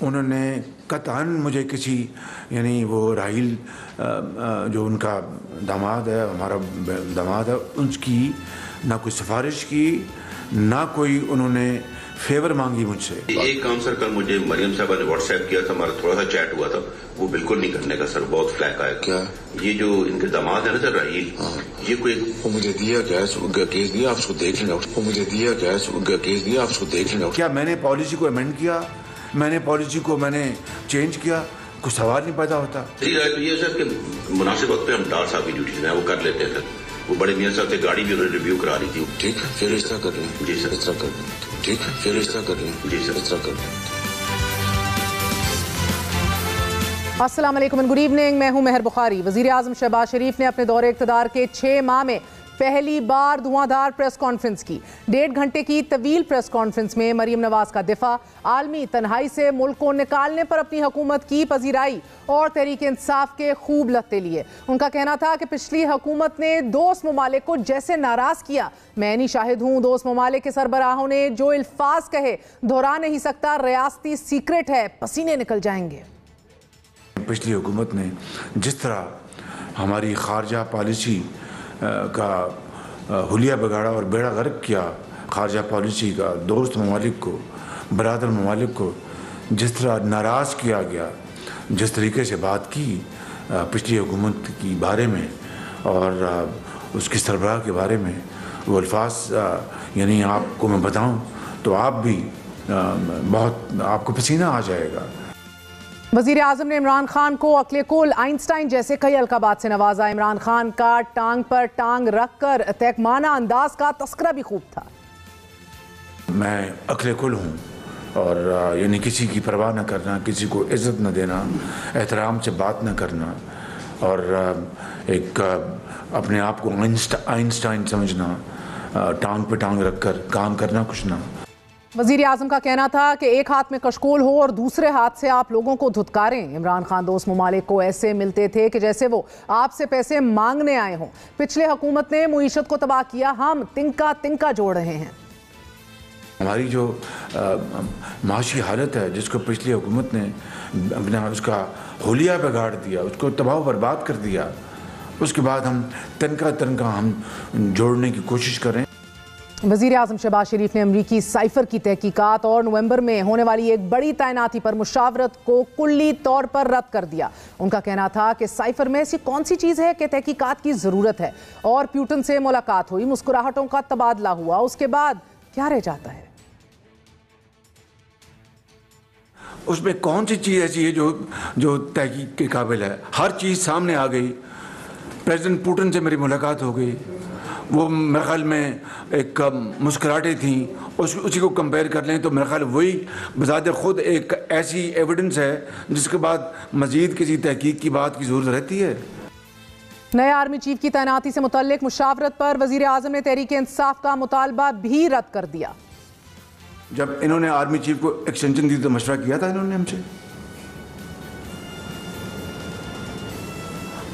उन्होंने कतई मुझे किसी यानी वो राहील जो उनका दामाद है, हमारा दामाद है, उसकी ना कोई सिफारिश की, ना कोई उन्होंने फेवर मांगी मुझसे। एक काम सर, कल मुझे मरियम साहबा ने व्हाट्सएप किया था, हमारा थोड़ा सा चैट हुआ था, वो बिल्कुल नहीं करने का सर, बहुत फ्लैक आया। क्या ये जो इनके दामाद है ना सर राहील, ये कोई वो मुझे दिया गैस उनका केस दिया, आप उसको देख लेना। वो मुझे दिया गैस उनका केस दिया, आप उसको देख लेना। क्या मैंने पॉलिसी को अमेंड किया, मैंने पॉलिसी को मैंने चेंज किया? कुछ सवाल नहीं पैदा होता। सही राय तो ये सर कि मुनासिब वक्त पे हम डार साहब की ड्यूटी में वो कर लेते थे। वो बड़े मियाँ साहब से गाड़ी भी उन्होंने रिव्यू करा ली थी। ठीक है, फिर इस तरह कर लें। जी सर, इस तरह कर लें। ठीक है, फिर इस तरह कर लें। जी सर, इस तरह कर लें। अस्सलाम वालेकुम, गुड इवनिंग। मैं हूं मेहर बुखारी। वज़ीर आज़म शहबाज शरीफ ने अपने दौरे इक़्तिदार के 6 माह में पहली बार धुआंधार प्रेस कॉन्फ्रेंस की। 1.5 घंटे की तवील प्रेस कॉन्फ्रेंस में मरीम नवाज का दिफा, आलमी तन्हाई से मुल्क को निकालने पर अपनी हुकूमत की पजीराई और तहरीक इंसाफ के खूब लत्ते लिए। उनका कहना था कि पिछली हुकूमत ने दोस्त ममालिक को जैसे नाराज किया, मैं नहीं शाहिद हूँ। दोस्त ममालिक के सरबराहों ने जो अल्फाज कहे दोहरा नहीं सकता, रियासती सीक्रेट है, पसीने निकल जाएंगे। पिछली हुकूमत ने जिस तरह हमारी खारजा पॉलिसी का हुलिया बिगाड़ा और बेड़ा गर्क किया, खारजा पॉलिसी का दोस्त ममालिक को, बरादर ममालिक को जिस तरह नाराज़ किया गया, जिस तरीके से बात की पिछली हुकूमत की बारे में और उसकी सरबराह के बारे में, वो अल्फाज यानी आपको मैं बताऊं तो आप भी बहुत आपको पसीना आ जाएगा। वज़ीर आज़म ने इमरान खान को अक्ले कुल, आइंस्टाइन जैसे कई अलकाबात से नवाजा। इमरान खान का टांग पर टांग रखकर तहकमाना अंदाज का तस्करा भी खूब था। मैं अक्ले कुल हूँ और यानी किसी की परवाह न करना, किसी को इज्जत न देना, एहतराम से बात न करना और एक अपने आप को आइंस्टाइन समझना, टांग पे टांग रखकर काम करना, कुछ ना। वज़ीर आज़म का कहना था कि एक हाथ में कशकोल हो और दूसरे हाथ से आप लोगों को धुतकारें। इमरान खान दोस्त ममालिक को ऐसे मिलते थे कि जैसे वो आपसे पैसे मांगने आए हों। पिछले हुकूमत ने मुईशत को तबाह किया, हम तिनका तिनका जोड़ रहे हैं। हमारी जो माशी हालत है, जिसको पिछली हुकूमत ने अपना उसका होलिया बिगाड़ दिया, उसको तबाह बर्बाद कर दिया, उसके बाद हम तिनका तिनका हम जोड़ने की कोशिश करें। वज़ीर आज़म शहबाज शरीफ ने अमरीकी साइफर की तहकीकात और नवंबर में होने वाली एक बड़ी तैनाती पर मुशावरत को कुल्ली तौर पर रद्द कर दिया। उनका कहना था कि साइफर में ऐसी कौन सी चीज़ है कि तहकीकात की ज़रूरत है। और प्यूटन से मुलाकात हुई, मुस्कुराहटों का तबादला हुआ, उसके बाद क्या रह जाता है? उसमें कौन सी चीज़ ऐसी है जो तहकीक के काबिल है? हर चीज़ सामने आ गई। प्रेसिडेंट पुतिन से मेरी मुलाकात हो गई, वो मेरे ख्याल में एक मुस्कुराहटें थी, उसी को कंपेयर कर लें तो मेरे ख्याल वही बजाते खुद एक ऐसी एविडेंस है जिसके बाद मज़ीद किसी तहकीक की बात की ज़रूरत रहती है। नए आर्मी चीफ की तैनाती से मुतल्लिक मुशावरत पर वज़ीर आज़म ने तहरीक इंसाफ का मुतालबा भी रद्द कर दिया। जब इन्होंने आर्मी चीफ को एक्सटेंशन दी तो मशवरा किया था इन्होंने हमसे।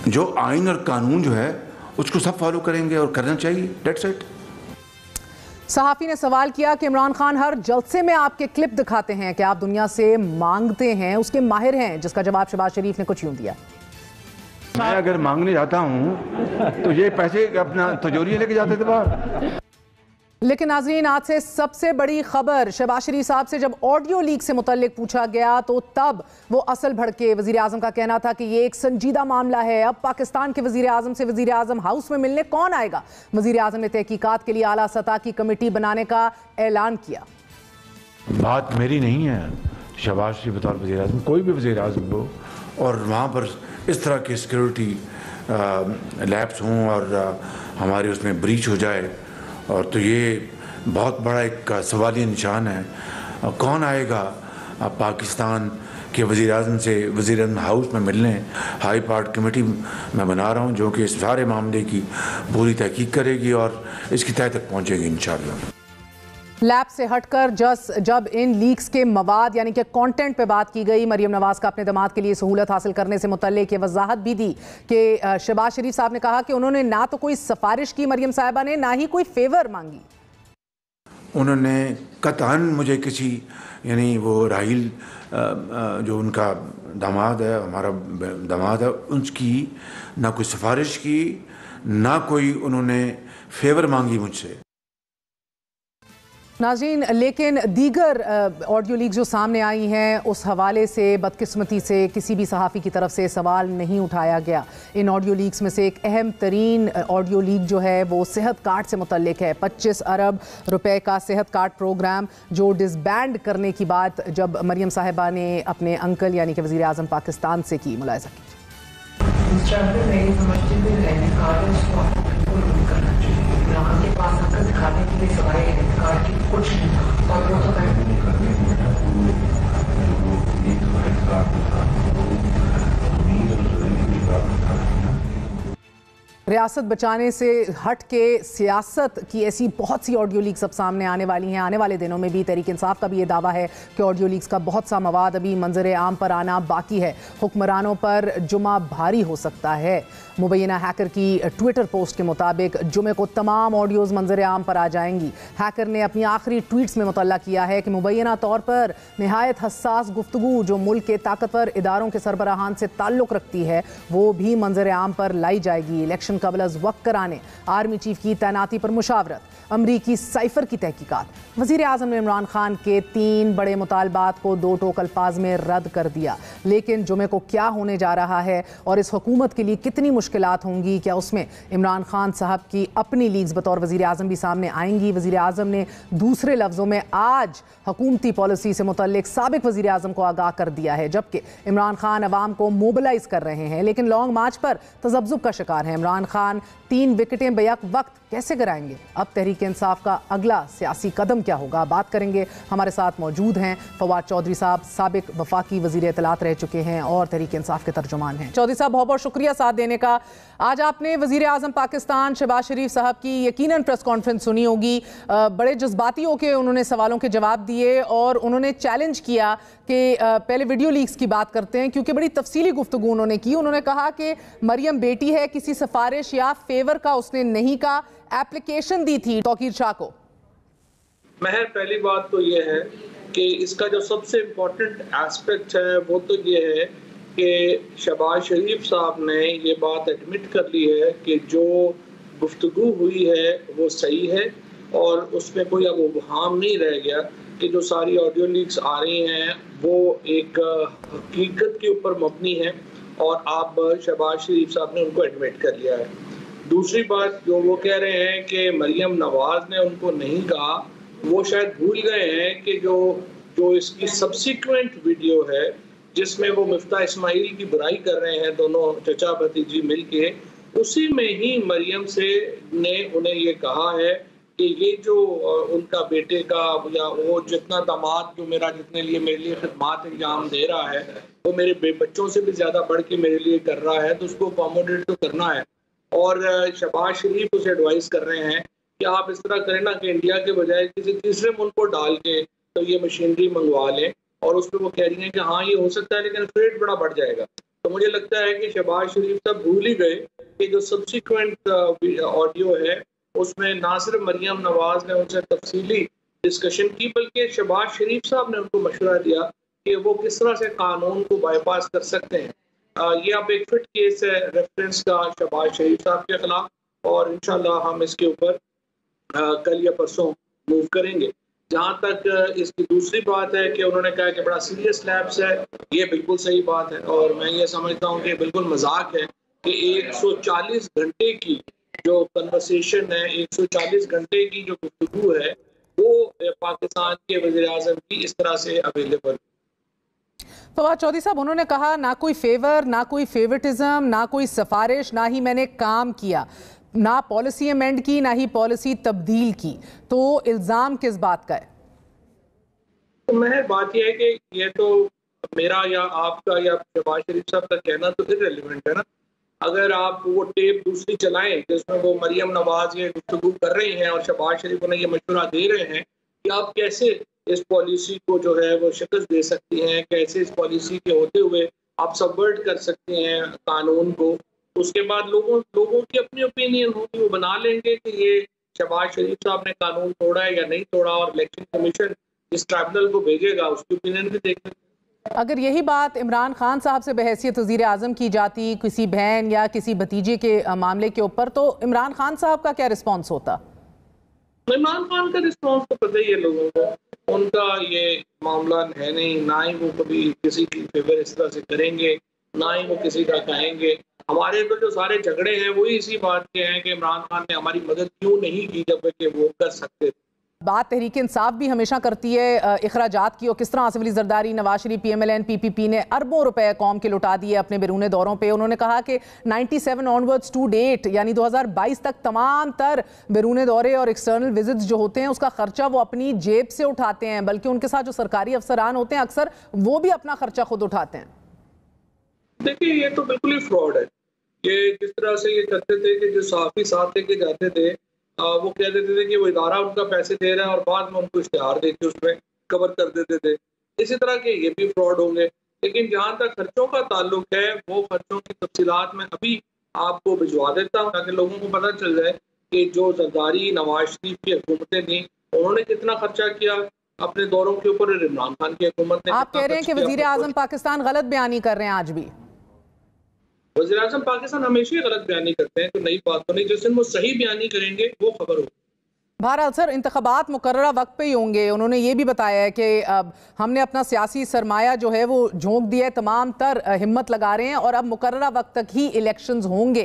जो आइन और कानून जो है उसको सब फॉलो करेंगे और करना चाहिए, डेट्स इट। सहाफ़ी ने सवाल किया कि इमरान खान हर जलसे में आपके क्लिप दिखाते हैं कि आप दुनिया से मांगते हैं, उसके माहिर हैं, जिसका जवाब शहबाज शरीफ ने कुछ यूं दिया। मैं अगर मांगने जाता हूं तो ये पैसे अपना तिजोरी लेके जाते थे बाहर। लेकिन नाज़रीन, आज से सबसे बड़ी खबर, शहबाज शरीफ साहब से जब ऑडियो लीक से मुतल्लिक पूछा गया तो तब वो असल भड़के। वज़ीर आज़म का कहना था कि ये एक संजीदा मामला है, अब पाकिस्तान के वज़ीर आज़म से वज़ीर आज़म हाउस में मिलने कौन आएगा। वज़ीर आज़म ने तहकीकात के लिए आला सतह की कमेटी बनाने का ऐलान किया। बात मेरी नहीं है, शहबाज शरीफ बतौर वज़ीर आज़म, कोई भी वज़ीर आज़म हो और वहाँ पर इस तरह की सिक्योरिटी लैब्स हों और हमारे उसमें ब्रीच हो जाए और तो ये बहुत बड़ा एक सवालिया निशान है। कौन आएगा पाकिस्तान के वज़ीर आज़म से वज़ीर आज़म हाउस में मिलने? हाई पार्ट कमेटी मैं बना रहा हूँ जो कि इस सारे मामले की पूरी तहकीक करेगी और इसकी तह तक पहुँचेगी इंशाअल्लाह। लैब से हटकर जब इन लीक्स के मवाद यानी कि कंटेंट पे बात की गई, मरीम नवाज का अपने दामाद के लिए सहूलत हासिल करने से मुतल्लिक ये वजाहत भी दी कि शहबाज शरीफ साहब ने कहा कि उन्होंने ना तो कोई सिफारिश की मरीम साहिबा ने, ना ही कोई फेवर मांगी। उन्होंने कतई मुझे किसी यानी वो राहिल जो उनका दामाद है, हमारा दामाद है, उसकी ना कोई सिफारिश की, ना कोई उन्होंने फेवर मांगी मुझसे। नाज़रीन, लेकिन दीगर ऑडियो लीक जो सामने आई हैं उस हवाले से बदकिस्मती से किसी भी सहाफ़ी की तरफ से सवाल नहीं उठाया गया। इन ऑडियो लीक्स में से एक अहम तरीन ऑडियो लीक जो है वो सेहत कार्ड से मुतल्लिक है। 25 अरब रुपए का सेहत कार्ड प्रोग्राम जो डिसबैंड करने की बात जब मरियम साहिबा ने अपने अंकल यानी कि वज़ीर आज़म पाकिस्तान से की। मुलाहिज़ा कीजिए। के पास आकर दिखाने के लिए सवाए कार्ड की कुछ नहीं और वो रियासत बचाने से हट के सियासत की ऐसी बहुत सी ऑडियो लीक्स अब सामने आने वाली हैं। आने वाले दिनों में भी तहरीक इंसाफ का भी ये दावा है कि ऑडियो लीक्स का बहुत सा मवाद अभी मंजर आम पर आना बाकी है। हुक्मरानों पर जुमा भारी हो सकता है। मुबैना हैकर की ट्विटर पोस्ट के मुताबिक जुमे को तमाम ऑडियोज़ मंजर आम पर आ जाएंगी। हैकर ने अपनी आखिरी ट्वीट्स में मुतल्ला किया है कि मुबैना तौर पर नहायत हसास गुफ्तगू जो मुल्क के ताकतवर इदारों के सरबराहान से ताल्लुक़ रखती है वो भी मंजर आम पर लाई जाएगी। इलेक्शन कबल अज़ वक्त कराने आर्मी चीफ की तैनाती पर मुशावरत, अमरीकी साइफर की तहकीकात, वज़ीर आज़म ने इमरान खान के 3 बड़े मुतालबात को 2 टोक अल्फाज में रद्द कर दिया। लेकिन जुमे को क्या होने जा रहा है और इस हुकूमत के लिए कितनी मुश्किलात होंगी, क्या उसमें इमरान खान साहब की अपनी लीग्स बतौर वज़ीर आज़म भी सामने आएंगी? वज़ीर आज़म ने दूसरे लफ्ज़ों में आज हुकूमती पॉलिसी से मुतल्लिक साबिक वज़ीर आज़म को आगाह कर दिया है, जबकि इमरान खान अवाम को मोबिलाइज कर रहे हैं लेकिन लॉन्ग मार्च पर तज़ब्ज़ुब का शिकार है। इमरान खान 3 विकेटें बेयक वक्त कैसे गिराएंगे? अब तहरीक इंसाफ का अगला सियासी कदम क्या होगा? बात करेंगे। हमारे साथ मौजूद हैं फवाद चौधरी साहब, साबिक वफाकी वज़ीर इत्तलात रह चुके हैं और तहरीक इंसाफ के तर्जुमान हैं। चौधरी साहब, बहुत बहुत शुक्रिया साथ देने का। आज आपने वज़ीर आज़म पाकिस्तान शहबाज शरीफ साहब की यकीनन प्रेस कॉन्फ्रेंस सुनी होगी। बड़े जज्बाती होकर उन्होंने सवालों के जवाब दिए और उन्होंने चैलेंज किया कि पहले वीडियो लीक्स की बात करते हैं क्योंकि बड़ी तफसीली गुफ्तगू उन्होंने की। उन्होंने कहा कि मरियम बेटी है, किसी सिफारिश या फेवर का उसने नहीं कहा, एप्लीकेशन दी थी तौकीर शाह को। महर, पहली बात तो ये है कि इसका जो सबसे इम्पोर्टेंट एस्पेक्ट है वो तो ये है कि शहबाज शरीफ साहब ने ये बात एडमिट कर ली है कि जो गुफ्तगू हुई है वो सही है और उसमें कोई अब उबहाम नहीं रह गया कि जो सारी ऑडियो लीक्स आ रही हैं वो एक हकीकत के ऊपर मबनी है और आप शहबाज शरीफ साहब ने उनको एडमिट कर लिया है। दूसरी बात जो वो कह रहे हैं कि मरियम नवाज ने उनको नहीं कहा, वो शायद भूल गए हैं कि जो इसकी सब्सिक्वेंट वीडियो है जिसमें वो मिफ्ता इस्माइल की बुराई कर रहे हैं दोनों चचा भतीजी मिलके, उसी में ही मरियम ने उन्हें ये कहा है कि ये जो उनका बेटे का या वो जितना दामाद जो जितने लिए मेरे लिए खिदमात इंजाम दे रहा है वो मेरे बच्चों से भी ज़्यादा बढ़ के मेरे लिए कर रहा है, तो उसको अकोमोडेट तो करना है। और शहबाज शरीफ उसे एडवाइस कर रहे हैं कि आप इस तरह करें ना कि इंडिया के बजाय किसी तीसरे मुल्क को डाल के तो ये मशीनरी मंगवा लें, और उस पर वो कह रही हैं कि हाँ ये हो सकता है लेकिन रेट बड़ा बढ़ जाएगा। तो मुझे लगता है कि शहबाज शरीफ साहब भूल ही गए कि जो सब्सिक्वेंट ऑडियो है उसमें ना सिर्फ मरियम नवाज ने उनसे तफसीली डिस्कशन की बल्कि शहबाज शरीफ साहब ने उनको मशवरा दिया कि वो किस तरह से कानून को बाईपास कर सकते हैं। ये अब एक फिट केस है रेफरेंस का शहबाज शरीफ साहब के खिलाफ, और इंशाल्लाह हम इसके ऊपर कल या परसों मूव करेंगे। जहाँ तक इसकी दूसरी बात है कि उन्होंने कहा कि बड़ा सीरियस लैप्स है, ये बिल्कुल सही बात है और मैं ये समझता हूँ कि बिल्कुल मजाक है कि 140 घंटे की जो कन्वर्सेशन है, 140 घंटे की जो गुफ्तगू है वो पाकिस्तान के वज़ीर आज़म की इस तरह से अवेलेबल। फवाद चौधरी साहब, उन्होंने कहा ना कोई फेवर, ना कोई फेवरेटिज्म, ना कोई सिफारिश, ना ही मैंने काम किया, ना पॉलिसी अमेंड की, ना ही पॉलिसी तब्दील की, तो इल्ज़ाम किस बात का है? तो मैं बात यह है कि ये तो मेरा या आपका या शहबाज शरीफ साहब का कहना तो इररिलेवेंट है ना। अगर आप वो टेप दूसरी चलाएं जिसमें वो मरियम नवाज ये गुफ्तगू कर रही हैं और शहबाज शरीफ उन्हें ये मशवरा दे रहे हैं कि आप कैसे इस पॉलिसी को जो है वो शिकस्त दे सकती हैं, कैसे इस पॉलिसी के होते हुए आप सबवर्ट कर सकती हैं कानून को, उसके बाद लोगों की अपनी ओपिनियन होगी, वो बना लेंगे कि ये शहबाज शरीफ साहब ने कानून तोड़ा है या नहीं तोड़ा, और इलेक्शन कमीशन जिस ट्राइब्यूनल को भेजेगा उसकी ओपिनियन भी देखना। अगर यही बात इमरान खान साहब से बहैसियत वज़ीर आज़म की जाती किसी बहन या किसी भतीजे के मामले के ऊपर, तो इमरान खान साहब का क्या रिस्पॉन्स होता? इमरान खान का रिस्पॉन्स तो पता ही है लोगों को, उनका ये मामला है नहीं, ना ही वो कभी किसी की फेवर इस तरह से करेंगे, ना ही वो किसी का कहेंगे। हमारे तो जो सारे झगड़े हैं वही इसी बात के हैं कि इमरान खान ने हमारी मदद क्यों नहीं की जब कि वो कर सकते थे। बात तहरीक इंसाफ भी हमेशा करती है इखराजात की, और किस तरह आसिफ अली जरदारी, नवाज शरीफ, PMLN, PPP ने अरबों रुपए कौम के लुटा दिए अपने बैरून दौरों पे। उन्होंने कहा कि 97 ऑनवर्ड्स टू डेट यानी 2022 तक तमाम तर बैरून दौरे और एक्सटर्नल विजिट्स जो होते हैं उसका खर्चा वो अपनी जेब से उठाते हैं, बल्कि उनके साथ जो सरकारी अफसरान होते हैं अक्सर वो भी अपना खर्चा खुद उठाते हैं। देखिए ये तो बिल्कुल ही फ्रॉड है। ये जिस तरह से ये करते थे कि जो सहाफ़ी साथ लेके जाते थे वो कह देते थे कि वो इदारा उनका पैसे दे रहा है और बाद में उनको इश्तिहार देके उसमें कवर कर देते थे। इसी तरह के ये भी फ्रॉड होंगे। लेकिन जहाँ तक खर्चों का ताल्लुक है वो खर्चों की तफसीलात में अभी आपको भिजवा देता हूँ ताकि लोगों को पता चल जाए कि जो जरदारी नवाज शरीफ की हुकूमतें थी उन्होंने कितना खर्चा किया अपने दौरों के ऊपर, इमरान खान की हुकूमत ने। आप कह रहे हैं कि वजीर आजम पाकिस्तान गलत बयानी कर रहे हैं आज भी? वज़ीर आज़म पाकिस्तान हमेशा ही गलत बयानी करते हैं, तो नई बात तो नहीं। जिस दिन वो सही बयानी करेंगे वो खबर होगी। बहरहाल सर, इंतखाबात मुकर्ररा वक्त पे ही होंगे। उन्होंने ये भी बताया है कि हमने अपना सियासी सरमाया जो है वो झोंक दिया है, तमाम तर हिम्मत लगा रहे हैं और अब मुकर्ररा वक्त तक ही इलेक्शंस होंगे।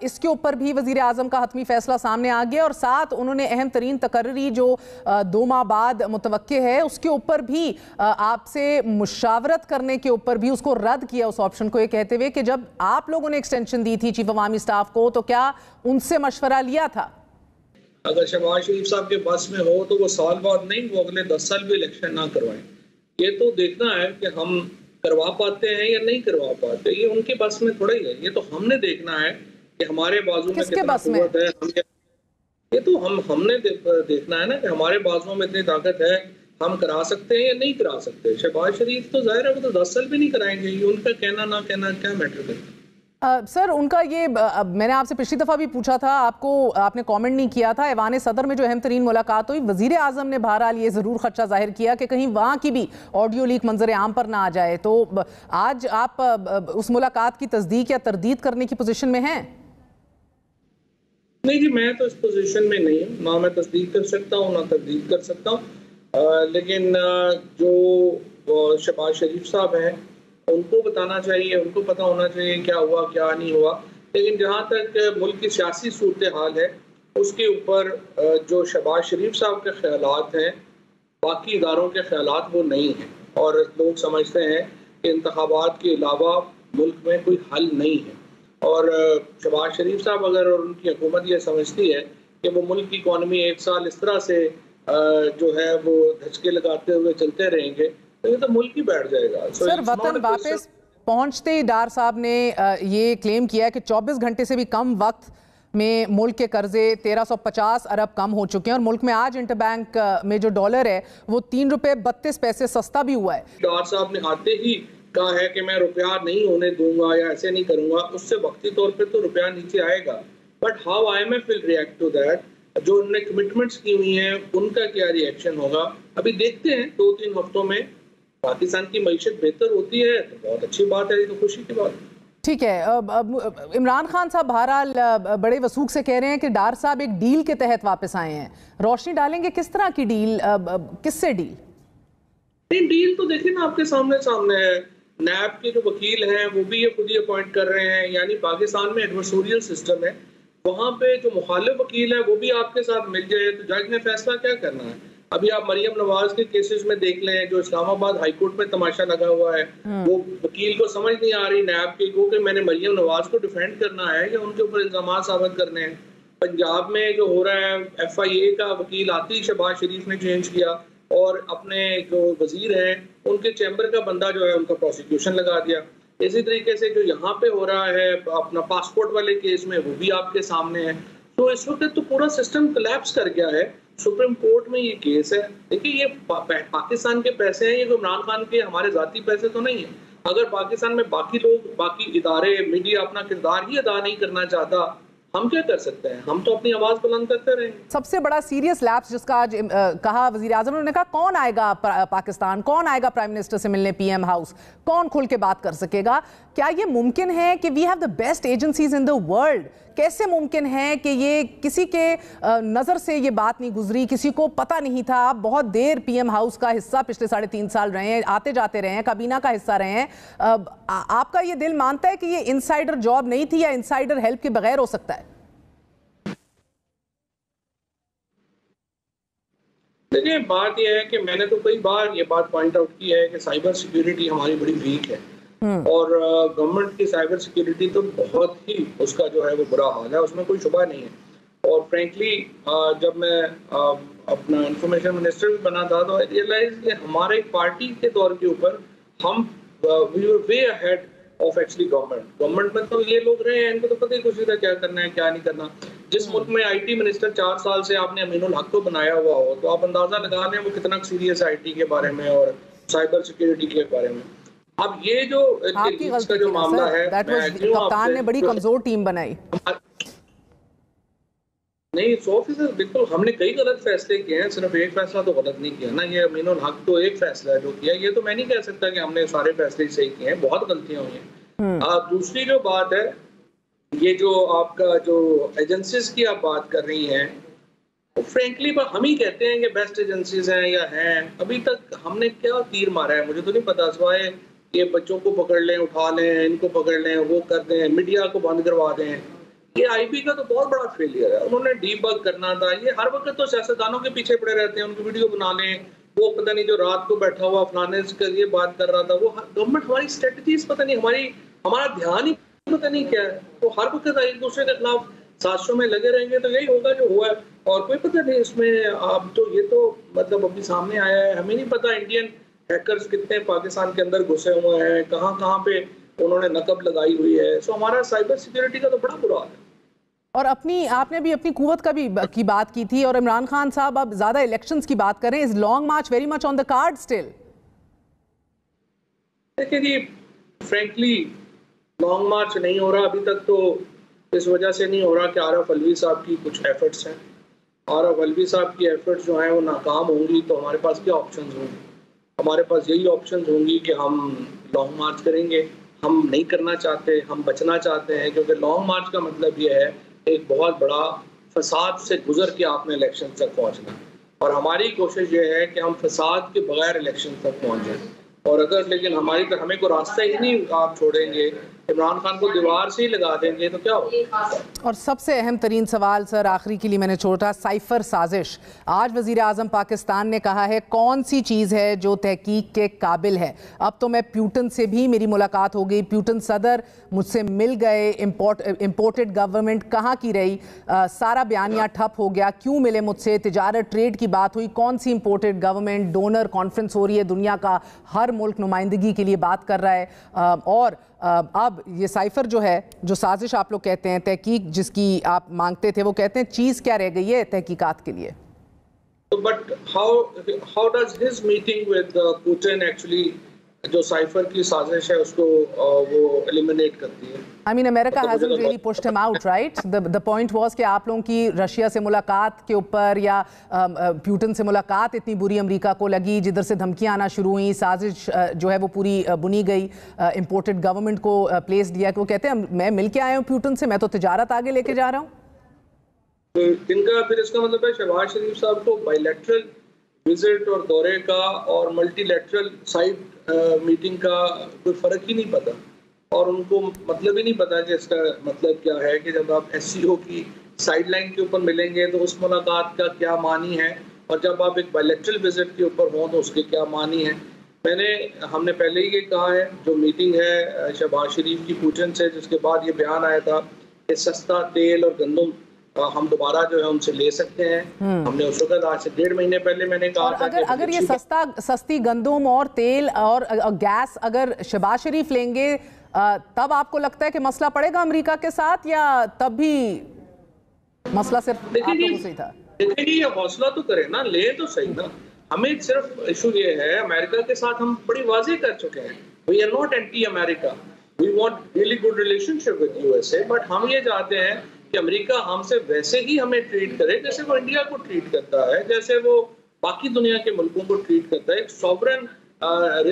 इसके ऊपर भी वज़ीर आज़म का हतमी फैसला सामने आ गया और साथ उन्होंने अहम तरीन तकर्री जो 2 माह बाद मुतवक्के है उसके ऊपर भी आपसे मुशावरत करने के ऊपर भी उसको रद्द किया, उस ऑप्शन को, ये कहते हुए कि जब आप लोगों ने एक्सटेंशन दी थी चीफ अवामी स्टाफ को तो क्या उनसे मशवरा लिया था? अगर शहबाज शरीफ साहब के बस में हो तो वो साल बाद नहीं, वो अगले 10 साल भी इलेक्शन ना करवाएं। ये तो देखना है कि हम करवा पाते हैं या नहीं करवा पाते, ये उनके बस में थोड़ा ही है। ये तो हमने देखना है कि हमारे बाजू में कितना ताकत है। ये तो हमने देखना है ना कि हमारे बाजुओं में इतनी ताकत है, हम करा सकते हैं या नहीं करा सकते। शहबाज शरीफ तो जाहिर है वो तो 10 साल भी नहीं कराएंगे, ये उनका कहना ना कहना क्या मैटर करता है। सर उनका ये मैंने आपसे पिछली दफ़ा भी पूछा था, आपने कमेंट नहीं किया था। ऐवान सदर में जो अहम तरीन मुलाकात हुई, वज़ीर आज़म ने बहरहाल ये ज़रूर खदशा जाहिर किया कि कहीं वहाँ की भी ऑडियो लीक मंजर आम पर ना आ जाए। तो आज आप उस मुलाकात की तस्दीक या तरदीद करने की पोजीशन में हैं? नहीं जी, मैं तो इस पोजीशन में नहीं हूँ, ना मैं तस्दीक कर सकता हूँ ना तरदीद कर सकता हूँ। लेकिन जो शहबाज शरीफ साहब हैं उनको बताना चाहिए, उनको पता होना चाहिए क्या हुआ क्या नहीं हुआ। लेकिन जहाँ तक मुल्क की सियासी सूरत हाल है उसके ऊपर जो शहबाज शरीफ साहब के ख्यालात हैं बाकी इदारों के ख्यालात वो नहीं हैं, और लोग समझते हैं कि इंतखाबात के अलावा मुल्क में कोई हल नहीं है। और शहबाज शरीफ साहब अगर और उनकी हुकूमत ये समझती है कि वो मुल्क की इकॉनमी 1 साल इस तरह से जो है वो धचके लगाते हुए चलते रहेंगे तो ये तो मुल्क ही बैठ जाएगा। सर वतन वापस पहुंचते ही डार साहब ने ये क्लेम किया है कि 24 घंटे से भी कम वक्त में मुल्क के कर्जे 1350 अरब कम हो चुके हैं और मुल्क में आज इंटरबैंक में जो डॉलर है वो 3 रुपये 32 पैसे सस्ता भी हुआ है। डार साहब ने आते ही कहा है कि मैं रुपया नहीं होने दूंगा या ऐसे नहीं करूंगा, उससे वक्ती तौर पे तो रुपया नीचे आएगा, but how IMF will react to that. जो उन्होंने कमिटमेंट्स की हुई हैं उनका क्या रिएक्शन होगा अभी देखते हैं। 2-3 हफ्तों में पाकिस्तान की मईशत बेहतर होती है तो बहुत अच्छी बात है, ये तो खुशी की बात है। ठीक है, इमरान खान साहब बहरहाल बड़े वसूख से कह रहे हैं कि डार साहब एक डील के तहत वापस आए हैं। रोशनी डालेंगे किस तरह की डील, किससे डील? नहीं, डील तो देखिए ना आपके सामने है। नैब के जो वकील हैं वो भी ये खुद ही अपॉइंट कर रहे हैं, यानी पाकिस्तान में एडवर्सोरियल सिस्टम है, वहाँ पे जो मुखालिफ वकील है वो भी आपके साथ मिल जाए तो जज ने फैसला क्या करना है। अभी आप मरियम नवाज के केसेस में देख लें, जो इस्लामाबाद हाई कोर्ट में तमाशा लगा हुआ है, वो वकील को समझ नहीं आ रही नैब के को कि मैंने मरियम नवाज को डिफेंड करना है या उनके ऊपर इल्जाम साबित करने हैं। पंजाब में जो हो रहा है, FIA का वकील आती शहबाज शरीफ ने चेंज किया और अपने जो वजीर हैं उनके चैम्बर का बंदा जो है उनका प्रोसिक्यूशन लगा दिया। इसी तरीके से जो यहाँ पे हो रहा है अपना पासपोर्ट वाले केस में वो भी आपके सामने है। तो इस वक्त तो पूरा सिस्टम कोलैप्स कर गया है। सुप्रीम कोर्ट में ये केस है। देखिए ये पाकिस्तान के पैसे हैं, ये तो इमरान खान के हमारे जाती पैसे तो नहीं है। अगर पाकिस्तान में बाकी लोग, बाकी इदारे, मीडिया अपना किरदार ही अदा नहीं करना चाहता, हम क्या कर सकते हैं? हम तो अपनी आवाज बुलंद करते रहेंगे। सबसे बड़ा सीरियस लैप्स जिसका आज कहा वजीर आजम, उन्होंने कहा कौन आएगा पाकिस्तान, कौन आएगा प्राइम मिनिस्टर से मिलने पीएम हाउस, कौन खुल के बात कर सकेगा? क्या ये मुमकिन है कि we have the best agencies in the world? कैसे मुमकिन है कि ये किसी के नज़र से ये बात नहीं गुजरी, किसी को पता नहीं था? आप बहुत देर पीएम हाउस का हिस्सा पिछले 3.5 साल रहे हैं, आते जाते रहे हैं, काबीना का हिस्सा रहे हैं। आपका ये दिल मानता है कि ये इनसाइडर जॉब नहीं थी या इनसाइडर हेल्प के बगैर हो सकता है? देखिए, बात यह है कि मैंने तो कई बार ये बात पॉइंट आउट की है कि साइबर सिक्योरिटी हमारी बड़ी वीक है और गवर्नमेंट की साइबर सिक्योरिटी तो बहुत ही उसका जो है वो बुरा हाल है, उसमें कोई शुबा नहीं है। और फ्रेंकली जब मैं अपना इंफॉर्मेशन मिनिस्टर भी बना था तो आई रियलाइज कि हमारे पार्टी के दौर के ऊपर हम we were way ahead of actually government में तो ये लोग रहे हैं, इनको तो पता ही कुछ नहीं था क्या करना है क्या नहीं करना। जिस मुल्क में आईटी मिनिस्टर 4 साल से आपने अमीनुल हक को बनाया हुआ हो तो आप अंदाजा लगा लें वो कितना सीरियस है आईटी के बारे में और साइबर सिक्योरिटी के बारे में। अब ये जो आपकी जो मामला है, कप्तान ने बड़ी कमजोर टीम बनाई। नहीं, 100% बिल्कुल हमने कई गलत फैसले किए हैं, सिर्फ एक फैसला तो गलत नहीं किया ना। ये अमीनुल हक तो एक फैसला है जो किया, ये तो मैं नहीं कह सकता कि हमने सारे फैसले सही किए हैं, बहुत गलतियां हुई हैं। दूसरी जो बात है, ये जो आपका जो एजेंसीज की आप बात कर रही हैं, तो फ्रेंकली हम ही कहते हैं कि बेस्ट एजेंसीज हैं या हैं। अभी तक हमने क्या तीर मारा है मुझे तो नहीं पता, सिवाय ये बच्चों को पकड़ लें, उठा लें, इनको पकड़ लें, वो कर दें, मीडिया को बंद करवा दें। ये आईबी का तो बहुत बड़ा फेलियर है, उन्होंने डीबग करना था। ये हर वक्त तो सियासतदानों के पीछे पड़े रहते हैं, उनकी वीडियो बना लें, वो पता नहीं जो रात को बैठा हुआ फलाने से ये बात कर रहा था, वो गवर्नमेंट हमारी स्ट्रेटजीज पता नहीं, हमारा ध्यान ही पता नहीं क्या है। तो हर वक्त एक दूसरे के खिलाफ साजिशों में लगे रहेंगे तो यही होगा जो हुआ है, और कोई पता नहीं इसमें। अब तो ये तो मतलब अभी सामने आया है, हमें नहीं पता इंडियन हैकर्स कितने पाकिस्तान के अंदर घुसे हुए हैं, कहाँ पे उन्होंने नकब लगाई हुई है। सो हमारा साइबर सिक्योरिटी का तो बड़ा बुरा हाल है। और आपने भी अपनी कुव्वत की बात की थी, और इमरान खान साहब अब ज्यादा इलेक्शंस की बात करें, is long March very much on the card still? देखिए जी, फ्रेंकली लॉन्ग मार्च नहीं हो रहा अभी तक, तो इस वजह से नहीं हो रहा कि आरफ अलवी साहब की कुछ एफर्ट्स हैं। आरफ अलवी साहब की एफर्ट्स जो हैं वो नाकाम होंगी तो हमारे पास क्या ऑप्शंस होंगे? हमारे पास यही ऑप्शंस होंगी कि हम लॉन्ग मार्च करेंगे। हम नहीं करना चाहते, हम बचना चाहते हैं, क्योंकि लॉन्ग मार्च का मतलब ये है एक बहुत बड़ा फसाद से गुजर के आपने इलेक्शन तक पहुंचना, और हमारी कोशिश ये है कि हम फसाद के बगैर इलेक्शन तक पहुंच जाए। और अगर लेकिन हमें को रास्ता ही नहीं आप छोड़ेंगे, इमरान खान को दीवार से ही लगा देंगे तो क्या होगा? और सबसे अहम तरीन सवाल सर आखिरी के लिए मैंने छोड़ा, साइफर साजिश। आज वजीर आजम पाकिस्तान ने कहा है कौन सी चीज़ है जो तहकीक के काबिल है। अब तो मैं प्यूटन से भी मेरी मुलाकात हो गई, प्यूटन सदर मुझसे मिल गए, इम्पोर्टेड गवर्नमेंट कहाँ की रही, सारा बयानिया ठप हो गया, क्यों मिले मुझसे, तिजारत ट्रेड की बात हुई, कौन सी इम्पोर्टेड गवर्नमेंट, डोनर कॉन्फ्रेंस हो रही है, दुनिया का हर मुल्क नुमाइंदगी के लिए बात कर रहा है। और अब ये साइफर जो है, जो साजिश आप लोग कहते हैं, तहकीक जिसकी आप मांगते थे, वो कहते हैं चीज़ क्या रह गई है तहकीकात के लिए? But how does his meeting with Putin actually जो साइफर की साजिश है उसको वो एलिमिनेट करती है? I mean, America hasn't really pushed him out, right? The point was कि आप लोगों की रशिया से मुलाकात के ऊपर या प्यूटन से मुलाकात इतनी बुरी अमेरिका को लगी, जिधर से धमकियां आना शुरू हुई, साजिश जो है वो पूरी बुनी गई, इम्पोर्टेड गवर्नमेंट को प्लेस दिया कि वो कहते हैं मैं मिल के आया हूँ प्यूटन से, मैं तो तिजारत आगे लेके जा रहा हूँ। तो इनका फिर इसका मतलब है शहबाज शरीफ साहब को बायलैटरल विजिट और दौरे का और मल्टीलैटरल साइड मीटिंग का कोई फ़र्क ही नहीं पता, और उनको मतलब ही नहीं पता कि इसका मतलब क्या है कि जब आप SCO की साइडलाइन के ऊपर मिलेंगे तो उस मुलाकात का क्या मानी है, और जब आप एक बायलैटरल विजिट के ऊपर हों तो उसके क्या मानी है। हमने पहले ही ये कहा है, जो मीटिंग है शहबाज शरीफ की पुतिन से, जिसके बाद ये बयान आया था कि सस्ता तेल और गंदम हम दोबारा जो है उनसे ले सकते हैं। हमने उस वक्त आज से 1.5 महीने पहले मैंने कहा था कि अगर ये सस्ती गंदम और तेल और गैस अगर शहबाज शरीफ लेंगे तब आपको लगता है कि मसला पड़ेगा अमेरिका के साथ, या तब भी मसला सिर्फ आप लोगों से ही था? देखिए, ये हौसला तो करें ना, ले तो सही ना। हमें सिर्फ इशू ये है, अमेरिका के साथ हम बड़ी वाज़ेह कर चुके हैं, we are not anti America, we want really good relationship with USA, but हम ये चाहते हैं कि अमेरिका हमसे वैसे ही हमें ट्रीट करे जैसे वो इंडिया को ट्रीट करता है, जैसे वो बाकी दुनिया के मुल्कों को ट्रीट करता है। एक सॉवरेन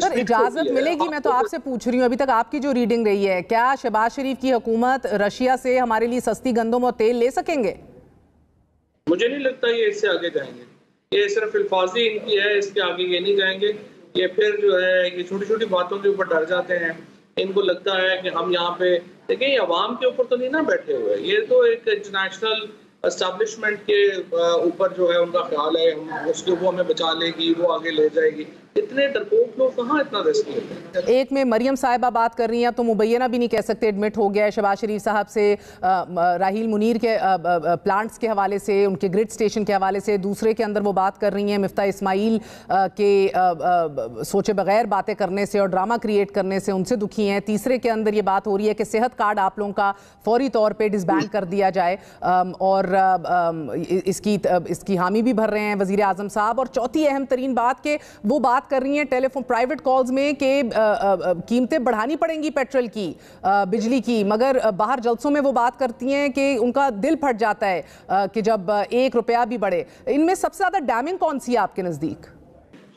सर इजाजत मिलेगी, मैं तो आपसे पूछ रही हूँ, अभी तक आपकी जो रीडिंग रही है, क्या शहबाज शरीफ की हुकूमत रशिया से हमारे लिए सस्ती गंदम और तेल ले सकेंगे? मुझे नहीं लगता ये इससे आगे जाएंगे। ये सिर्फ अल्फाजी इनकी है, इसके आगे ये नहीं जाएंगे। ये फिर जो है ये छोटी छोटी बातों के ऊपर डर जाते हैं। इनको लगता है कि हम यहाँ पे, देखिए ये अवाम के ऊपर तो नहीं ना बैठे हुए, ये तो एक इंटरनेशनल एस्टैब्लिशमेंट के ऊपर जो है उनका ख्याल है हम उसके, वो हमें बचा लेगी, वो आगे ले जाएगी। इतने डरपोक लोग कहाँ इतना रिस्क लेते हैं। एक में मरियम साहिबा बात कर रही हैं, तो मुबैना भी नहीं कह सकते, एडमिट हो गया है शहबाज शरीफ साहब से, राहील मुनीर के प्लांट्स के हवाले से, उनके ग्रिड स्टेशन के हवाले से। दूसरे के अंदर वो बात कर रही हैं मिफ्ता इस्माइल के सोचे बगैर बातें करने से और ड्रामा क्रिएट करने से उनसे दुखी हैं। तीसरे के अंदर ये बात हो रही है कि सेहत कार्ड आप लोगों का फौरी तौर पर डिसबैंड कर दिया जाए, और इसकी हामी भी भर रहे हैं वजीर आजम साहब। और चौथी अहम तरीन बात के वो बात कर रही हैं टेलीफोन प्राइवेट कॉल्स में कि कीमतें बढ़ानी पड़ेंगी पेट्रोल की, बिजली की, मगर बाहर जलसों में वो बात करती हैं कि उनका दिल फट जाता है कि जब 1 रुपया भी बढ़े। इनमें सबसे ज्यादा डैमिंग कौन सी है आपके नजदीक?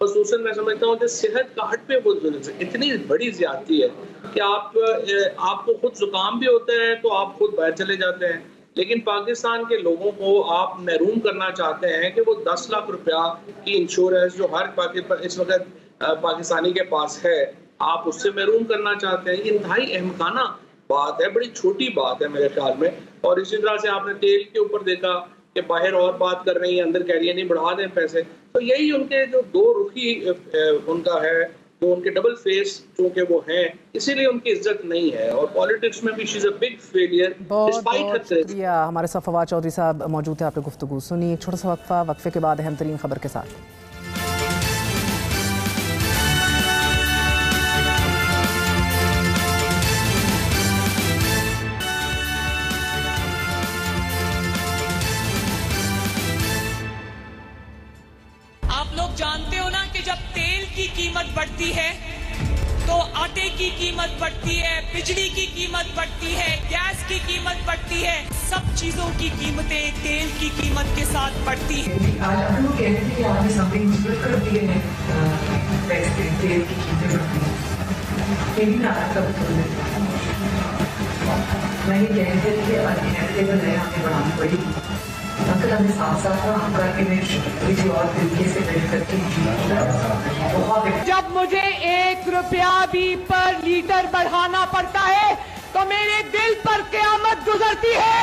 खसूसन मैं समझता हूँ कि सेहत कार्ड पे वो इतनी बड़ी ज्यादती है कि आपको खुद जुकाम भी होता है तो आप खुद बाहर चले जाते हैं, लेकिन पाकिस्तान के लोगों को आप महरूम करना चाहते हैं कि वो 10 लाख रुपया की इंश्योरेंस जो हर इस वक्त पाकिस्तानी के पास है, आप उससे महरूम करना चाहते हैं। ये इंतहाई अहमकाना बात है, बड़ी छोटी बात है मेरे ख्याल में। और इसी तरह से आपने तेल के ऊपर देखा कि बाहर और बात कर रही है, अंदर कह रही है नहीं बढ़ा दें पैसे। तो यही उनके जो दो रुखी उनका है, जो उनके डबल फेस चूंकि वो हैं, इसीलिए उनकी इज्जत नहीं है। और पॉलिटिक्स में भी she is a big failure despite हर शुक्रिया। हमारे साथ फवाद चौधरी साहब मौजूद है, आपने गुफ्तगू सुनी। एक छोटा सा वक्फा, वक्फे के बाद अहम तरीन खबर के साथ। आप लोग जानते हो ना कि जब तेल की कीमत बढ़ती है तो आटे की कीमत बढ़ती है, बिजली की कीमत बढ़ती है, गैस की कीमत बढ़ती है, सब चीजों की कीमतें तेल की कीमत के साथ बढ़ती है। आज आप लोग कह रहे थे कि आपने समथिंग मुस्बत कर दिए हैं, पैसे तेल की कीमतें बढ़ती है, ये भी नाराज कर मैं ये कह रही थी कि अनइनेविटेबल है, हमें बढ़ानी पड़ेगी। अंकल हमें साथ साथ हम करके मैं किसी और तरीके से मेरे करके बहुत। जब मुझे 1 रुपया भी पर लीटर बढ़ाना पड़ता है तो मेरे दिल पर क़यामत गुजरती है।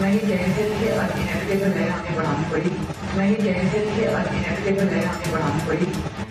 मैं ये कह रही थी कि अनइनेविटेबल है, हमें बढ़ानी पड़ेगी। मैं ये कह रही थी कि अनइनेविटेबल है, हमें बढ़ानी पड़ेगी।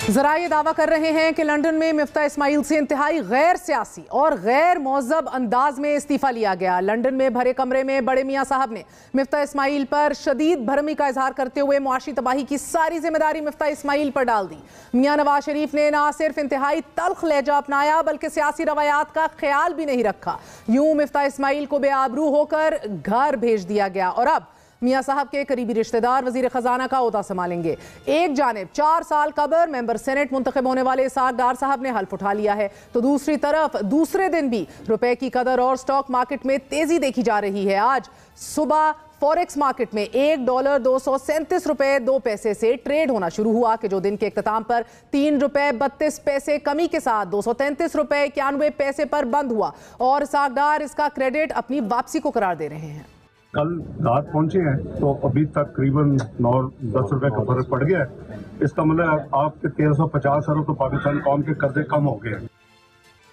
जरा ये दावा कर रहे हैं कि लंदन में मिफ्ता इस्माइल से इंतहाई गैर सियासी और गैर महज़ब अंदाज में इस्तीफा लिया गया। लंदन में भरे कमरे में बड़े मियाँ साहब ने मिफ्ता इस्माइल पर शदीद भरमी का इजहार करते हुए मुआशी तबाही की सारी जिम्मेदारी मिफ्ता इस्माइल पर डाल दी। मियाँ नवाज शरीफ ने ना सिर्फ इंतहाई तल्ख लहजा अपनाया बल्कि सियासी रवायात का ख्याल भी नहीं रखा। यूं मिफ्ता इस्माइल को बेआबरू होकर घर भेज दिया गया और अब मियाँ साहब के करीबी रिश्तेदार वजीर खजाना का ओहदा संभालेंगे। एक जानिब 4 साल कबल मेंबर सेनेट मुंतखब होने वाले इसाक डार साहब ने हल्फ उठा लिया है, तो दूसरी तरफ दूसरे दिन भी रुपए की कदर और स्टॉक मार्केट में तेजी देखी जा रही है। आज सुबह फॉरेक्स मार्केट में $1 237 रुपए 2 पैसे से ट्रेड होना शुरू हुआ कि जो दिन के इख्तिताम पर $3 रुपए 32 पैसे कमी के साथ 233 रुपए 91 पैसे पर बंद हुआ और इसाक डार इसका क्रेडिट अपनी वापसी को करार दे रहे हैं। कल रात पहुंचे हैं तो अभी तकरीबन 9-10 रुपए का फर्क पड़ गया है। इसका मतलब आपके 1350 अरब तो पाकिस्तान कौम के कर्जे कम हो गए हैं।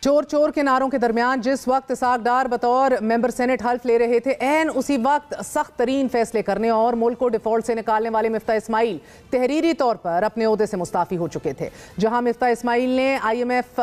चोर चोर के नारों के दरमियान जिस वक्त इसाक डार बतौर मेंबर सेनेट हल्फ ले रहे थे, एन उसी वक्त सख्त तरीन फैसले करने और मुल्क को डिफॉल्ट से निकालने वाले मिफ्ता इस्माइल तहरीरी तौर पर अपने ओहदे से मुस्ताफी हो चुके थे। जहां मिफ्ता इस्माइल ने IMF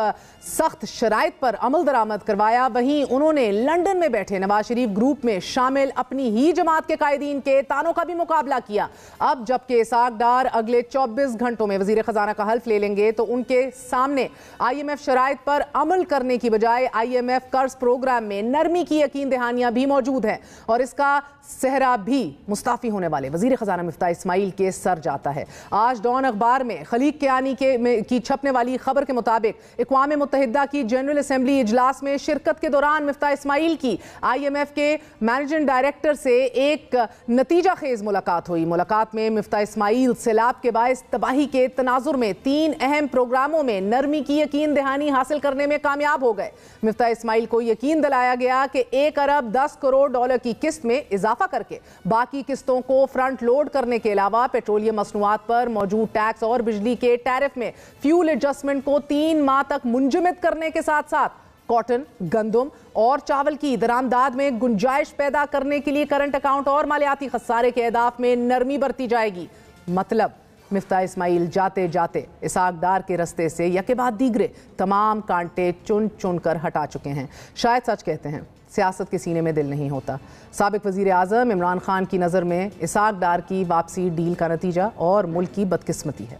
सख्त शराइत पर अमल दरामद करवाया, वहीं उन्होंने लंदन में बैठे नवाज शरीफ ग्रुप में शामिल अपनी ही जमात के कायदीन के तानों का भी मुकाबला किया। अब जबकि इसाक डार अगले 24 घंटों में वजीर खजाना का हल्फ ले लेंगे तो उनके सामने IMF शराइत पर अमल करने की बजाय IMF कर्ज प्रोग्राम में नरमी की यकीन दहानियां भी मौजूद हैं और इसका सहरा भी मुस्ताफी होने वाले वजीर खजाना मिफ्ताह इस्माइल के सर जाता है। आज डॉन अखबार में खलीक क्यानी की छपने वाली खबर के मुताबिक अक़वाम मुत्तहिदा की जनरल असेंबली इजलास में शिरकत के दौरान मिफ्ताह इस्माइल की IMF के मैनेजिंग डायरेक्टर से एक नतीजा खेज मुलाकात हुई। मुलाकात में मिफ्ताह इस्माइल सैलाब के बायस तबाही के तनाजुर में 3 अहम प्रोग्रामों में नरमी की यकीन दहानी हासिल करने में कामयाब हो गए। मिफ्ताह इस्माइल को यकीन दिलाया गया कि 1 अरब 10 करोड़ डॉलर की किस्त में इजाफा करके बाकी किस्तों को फ्रंट लोड करने के अलावा पेट्रोलियम मसनूआत पर मौजूद टैक्स और बिजली के टैरिफ में फ्यूल एडजस्टमेंट को 3 माह तक मुंजमद करने के साथ साथ कॉटन, गंदम और चावल की दरामदाद में गुंजाइश पैदा करने के लिए करंट अकाउंट और मालियाती खसारे के अहदाफ में नरमी बरती जाएगी। मतलब मिफ्ताह इस्माइल जाते जाते इसहाक डार के रस्ते से यके बाद दीगरे तमाम कांटे चुन चुन कर हटा चुके हैं। शायद सच कहते हैं, सियासत के सीने में दिल नहीं होता। साबिक वजीर आज़म इमरान खान की नज़र में इसहाक डार की वापसी डील का नतीजा और मुल्क की बदकिस्मती है।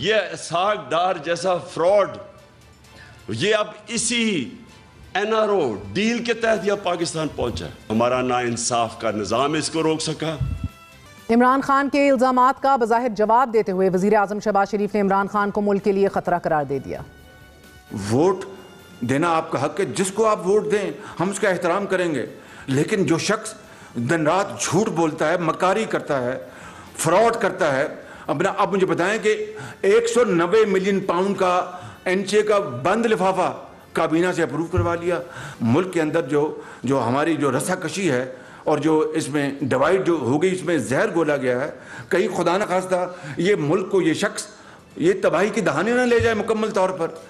यह इसहाक डार जैसा फ्रॉड ये अब इसी NRO डील के तहत यह पाकिस्तान पहुंचा। हमारा नाइंसाफ का निज़ाम इसको रोक सका। इमरान खान के इल्जामात का बज़ाहिर जवाब देते हुए वजीर आज़म शहबाज शरीफ ने इमरान खान को मुल्क के लिए खतरा करार दे दिया। वोट देना आपका हक है, जिसको आप वोट दें हम उसका एहतराम करेंगे, लेकिन जो शख्स दिन रात झूठ बोलता है, मकारी करता है, फ्रॉड करता है अपना, अब मुझे बताएं कि 190 मिलियन पाउंड का NCA का बंद लिफाफा काबीना से अप्रूव करवा लिया। मुल्क के अंदर जो हमारी जो रस्साकशी है और जो इसमें डिवाइड जो हो गई, इसमें जहर घोला गया है, कहीं खुदा न खास्ता ये मुल्क को ये शख्स ये तबाही की दहानी न ले जाए मुकम्मल तौर पर।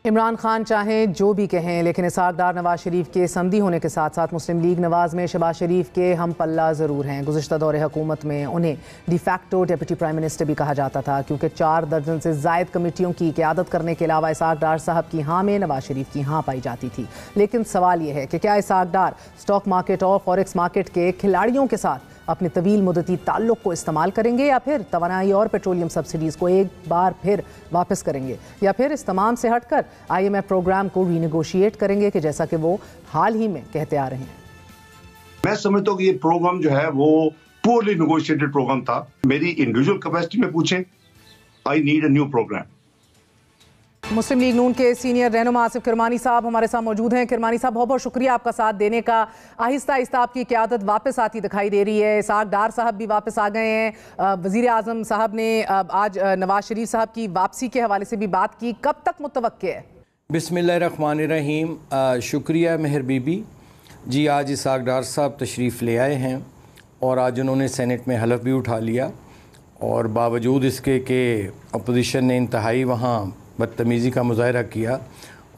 इमरान खान चाहें जो भी कहें, लेकिन इसहाक डार नवाज शरीफ के समधी होने के साथ साथ मुस्लिम लीग नवाज में शहबाज शरीफ के हम पल्ला ज़रूर हैं। गुज़िश्ता दौरे हुकूमत में उन्हें डिफैक्टो डेप्यूटी प्राइम मिनिस्टर भी कहा जाता था, क्योंकि 4 दर्जन से ज़ायद कमेटियों की क़यादत करने के अलावा इसहाक डार साहब की हाँ में नवाज शरीफ की हाँ पाई जाती थी। लेकिन सवाल यह है कि क्या इसहाक डार स्टॉक मार्केट और फॉरेक्स मार्केट के खिलाड़ियों के साथ अपने तवील मुद्दती ताल्लुक़ को इस्तेमाल करेंगे, या फिर तवानाई और पेट्रोलियम सब्सिडीज़ को एक बार फिर वापस करेंगे, या फिर इस तमाम से हटकर IMF प्रोग्राम को रीनेगोशिएट करेंगे कि जैसा कि वो हाल ही में कहते आ रहे हैं। मैं समझता हूँ कि ये प्रोग्राम जो है वो पोरली नेगोशिएटेड प्रोग्राम था। मेरी इंडिविजुअल कैपेसिटी में पूछें, I need a new program. Muslim League Noon के सीनियर रहनुमा आसिफ किरमानी साहब हमारे साथ मौजूद हैं। किरमानी साहब, बहुत बहुत शुक्रिया आपका साथ देने का। आहिस्ता आहिस्ता आपकी क़यादत वापस आती दिखाई दे रही है। इसहाक डार साहब भी वापस आ गए हैं। वज़ीर आज़म साहब ने आज नवाज शरीफ साहब की वापसी के हवाले से भी बात की। कब तक मुतवक्के है? बिस्मिल्लाहिर्रहमानिर्रहीम। शुक्रिया मेहर बीबी जी। आज इसहाक डार साहब तशरीफ़ ले आए हैं और आज उन्होंने सेनेट में हलफ भी उठा लिया, और बावजूद इसके कि अपोजिशन ने इंतहाई वहाँ बदतमीज़ी का मुज़ाहरा किया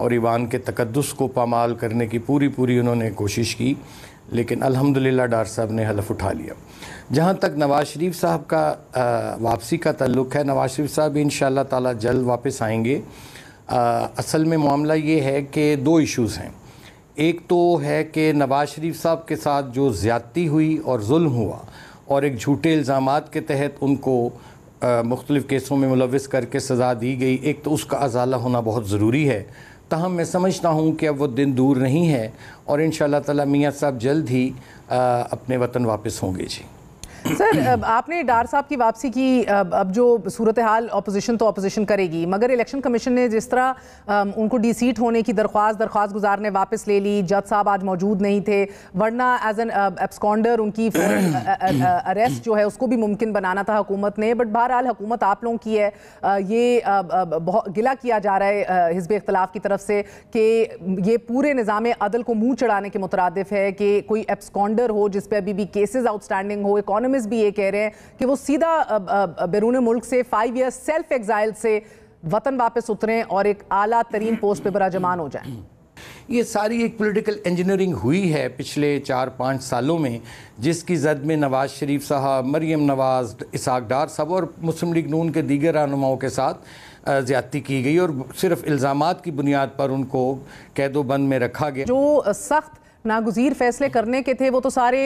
और ईवान के तकद्दुस को पामाल करने की पूरी उन्होंने कोशिश की, लेकिन अल्हम्दुलिल्लाह डार साहब ने हलफ उठा लिया। जहाँ तक नवाज़ शरीफ साहब का वापसी का ताल्लुक़ है, नवाज़ शरीफ साहब इंशाअल्लाह ताला जल्द वापस आएंगे। असल में मामला ये है कि 2 इश्यूज़ हैं। एक तो है कि नवाज़ शरीफ साहब के साथ जो ज़्यादती हुई और जुल्म हुआ और एक झूठे इल्ज़ामात के तहत उनको मुख्तलिफ़ केसों में मुलविस करके सज़ा दी गई, एक तो उसका अज़ाला होना बहुत ज़रूरी है। ताहम मैं समझता हूँ कि अब वो दिन दूर नहीं है और इंशाअल्लाह ताला मियाँ साहब जल्द ही अपने वतन वापस होंगे। जी सर, आपने डार साहब की वापसी की, अब जो सूरत हाल अपोजिशन तो अपोजिशन करेगी, मगर इलेक्शन कमीशन ने जिस तरह उनको डीसीट होने की दरख्वास्त गुजार ने वापस ले ली। जज साहब आज मौजूद नहीं थे, वरना एज एन एब्सकॉन्डर उनकी अरेस्ट जो है उसको भी मुमकिन बनाना था हुकूमत ने। बट बहरहाल हुकूमत आप लोगों की है, ये बहुत गिला किया जा रहा है हिज़्ब इख्तिलाफ की तरफ से कि ये पूरे निज़ाम अदल को मुँह चढ़ाने के मुतरादिफ है कि कोई एब्सकॉन्डर हो जिस पर अभी भी केसेज आउटस्टैंडिंग हो। इकॉनमिस्ट भी ये कह रहे हैं कि वो सीधा बैरून मुल्क से 5 ईयर सेल्फ एग्जाइल से वतन वापस उतरें और एक आला तरीन पोस्ट पे बराजमान हो जाएं। ये सारी एक पॉलिटिकल इंजीनियरिंग हुई है पिछले 4-5 सालों में, जिसकी जद में नवाज़ शरीफ साहब, मरीम नवाज़, इसहाक डार साहब और मुस्लिम लीग नून के दीगर रहनुमाओं के साथ ज़्यादती की गई और सिर्फ इल्ज़ामात की बुनियाद पर उनको कैदोबंद में रखा गया। जो सख्त नागुज़ीर फैसले करने के थे वो तो सारे